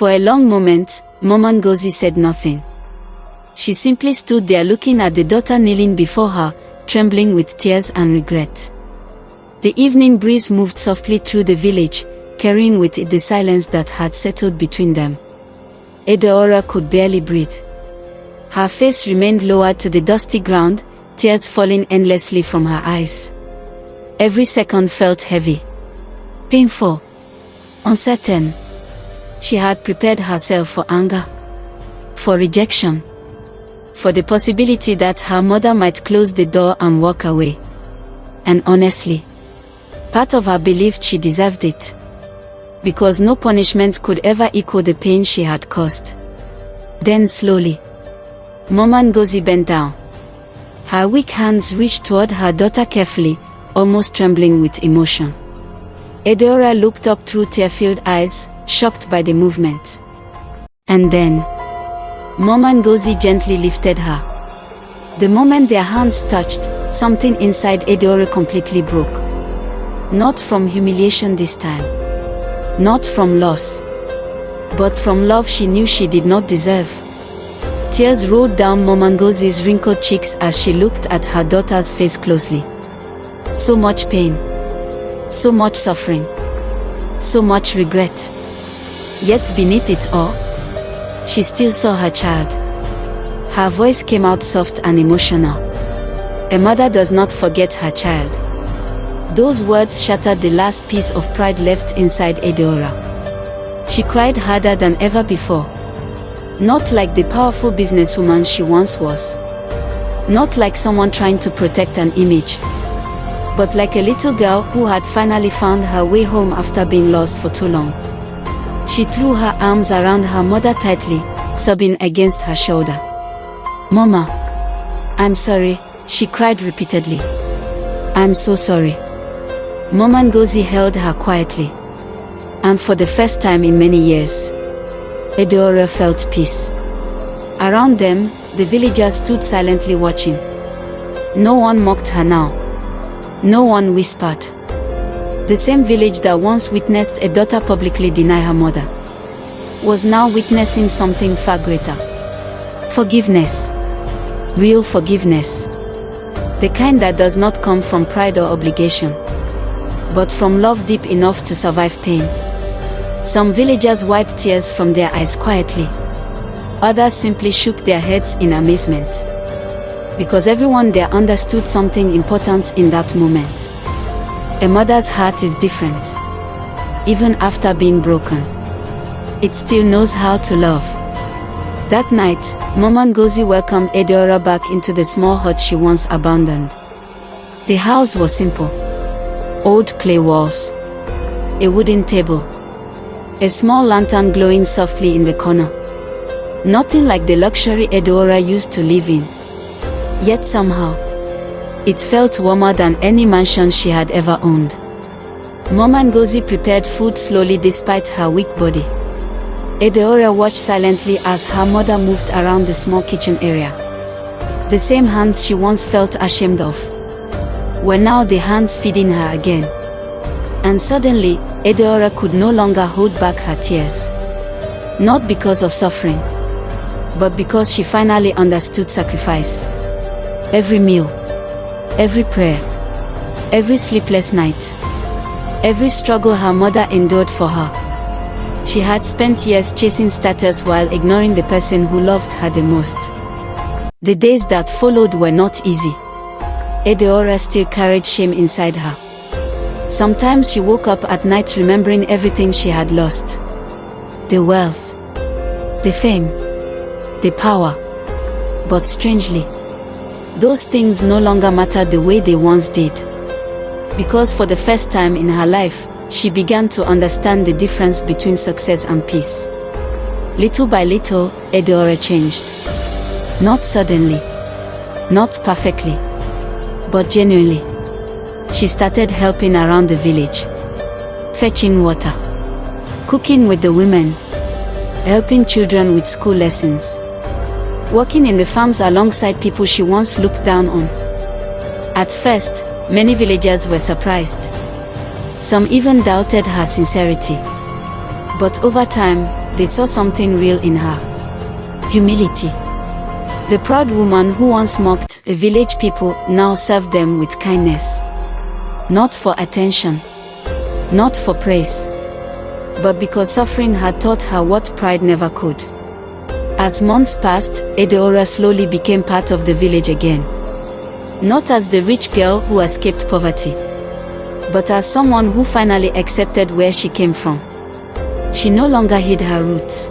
For a long moment, Mama Ngozi said nothing. She simply stood there looking at the daughter kneeling before her, trembling with tears and regret. The evening breeze moved softly through the village, carrying with it the silence that had settled between them. Adaora could barely breathe. Her face remained lowered to the dusty ground, tears falling endlessly from her eyes. Every second felt heavy, painful, uncertain. She had prepared herself for anger, for rejection, for the possibility that her mother might close the door and walk away. And honestly, part of her believed she deserved it, because no punishment could ever equal the pain she had caused. Then slowly, Mama Ngozi bent down. Her weak hands reached toward her daughter carefully, almost trembling with emotion. Adaora looked up through tear-filled eyes, shocked by the movement. And then, Mama Ngozi gently lifted her. The moment their hands touched, something inside Adaora completely broke. Not from humiliation this time. Not from loss. But from love she knew she did not deserve. Tears rolled down Mama Ngozi's wrinkled cheeks as she looked at her daughter's face closely. So much pain. So much suffering. So much regret. Yet beneath it all, she still saw her child. Her voice came out soft and emotional. A mother does not forget her child. Those words shattered the last piece of pride left inside Adaora. She cried harder than ever before. Not like the powerful businesswoman she once was. Not like someone trying to protect an image. But like a little girl who had finally found her way home after being lost for too long. She threw her arms around her mother tightly, sobbing against her shoulder. "Mama, I'm sorry," she cried repeatedly. "I'm so sorry." Mama Ngozi held her quietly. And for the first time in many years, Adaora felt peace. Around them, the villagers stood silently watching. No one mocked her now. No one whispered. The same village that once witnessed a daughter publicly deny her mother was now witnessing something far greater. Forgiveness. Real forgiveness. The kind that does not come from pride or obligation, but from love deep enough to survive pain. Some villagers wiped tears from their eyes quietly. Others simply shook their heads in amazement. Because everyone there understood something important in that moment. A mother's heart is different. Even after being broken, it still knows how to love. That night, Mama Ngozi welcomed Adaora back into the small hut she once abandoned. The house was simple. Old clay walls. A wooden table. A small lantern glowing softly in the corner. Nothing like the luxury Adaora used to live in. Yet somehow, it felt warmer than any mansion she had ever owned. Mama Ngozi prepared food slowly despite her weak body. Adaora watched silently as her mother moved around the small kitchen area. The same hands she once felt ashamed of were now the hands feeding her again. And suddenly, Adaora could no longer hold back her tears. Not because of suffering, but because she finally understood sacrifice. Every meal, every prayer, every sleepless night, every struggle her mother endured for her. She had spent years chasing status while ignoring the person who loved her the most. The days that followed were not easy. Adaora still carried shame inside her. Sometimes she woke up at night remembering everything she had lost. The wealth, the fame, the power. But strangely, those things no longer mattered the way they once did. Because for the first time in her life, she began to understand the difference between success and peace. Little by little, Adaora changed. Not suddenly, not perfectly, but genuinely. She started helping around the village. Fetching water, cooking with the women, helping children with school lessons. Working in the farms alongside people she once looked down on. At first, many villagers were surprised. Some even doubted her sincerity. But over time, they saw something real in her. Humility. The proud woman who once mocked a village people now served them with kindness. Not for attention, not for praise, but because suffering had taught her what pride never could. As months passed, Adaora slowly became part of the village again. Not as the rich girl who escaped poverty, but as someone who finally accepted where she came from. She no longer hid her roots,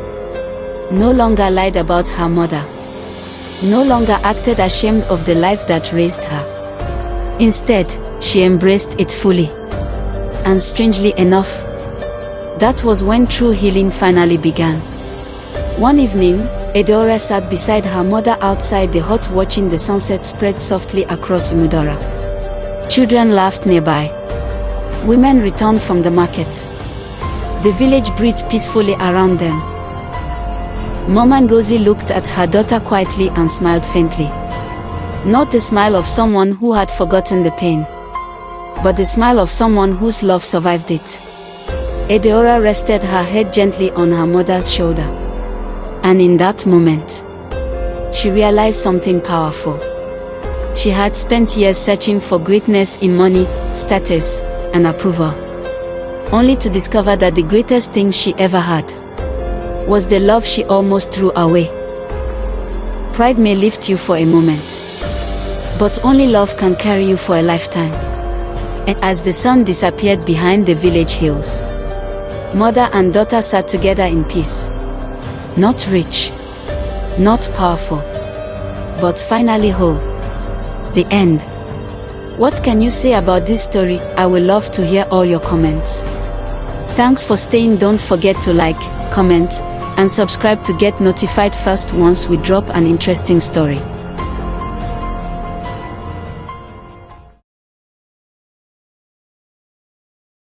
no longer lied about her mother, no longer acted ashamed of the life that raised her. Instead, she embraced it fully. And strangely enough, that was when true healing finally began. One evening, Adaora sat beside her mother outside the hut watching the sunset spread softly across Umudora. Children laughed nearby. Women returned from the market. The village breathed peacefully around them. Mama Ngozi looked at her daughter quietly and smiled faintly. Not the smile of someone who had forgotten the pain, but the smile of someone whose love survived it. Adaora rested her head gently on her mother's shoulder. And in that moment, she realized something powerful. She had spent years searching for greatness in money, status, and approval, only to discover that the greatest thing she ever had was the love she almost threw away. Pride may lift you for a moment, but only love can carry you for a lifetime. And as the sun disappeared behind the village hills, mother and daughter sat together in peace. Not rich, not powerful, but finally whole. The end. What can you say about this story? I would love to hear all your comments. Thanks for staying. Don't forget to like, comment, and subscribe to get notified first once we drop an interesting story.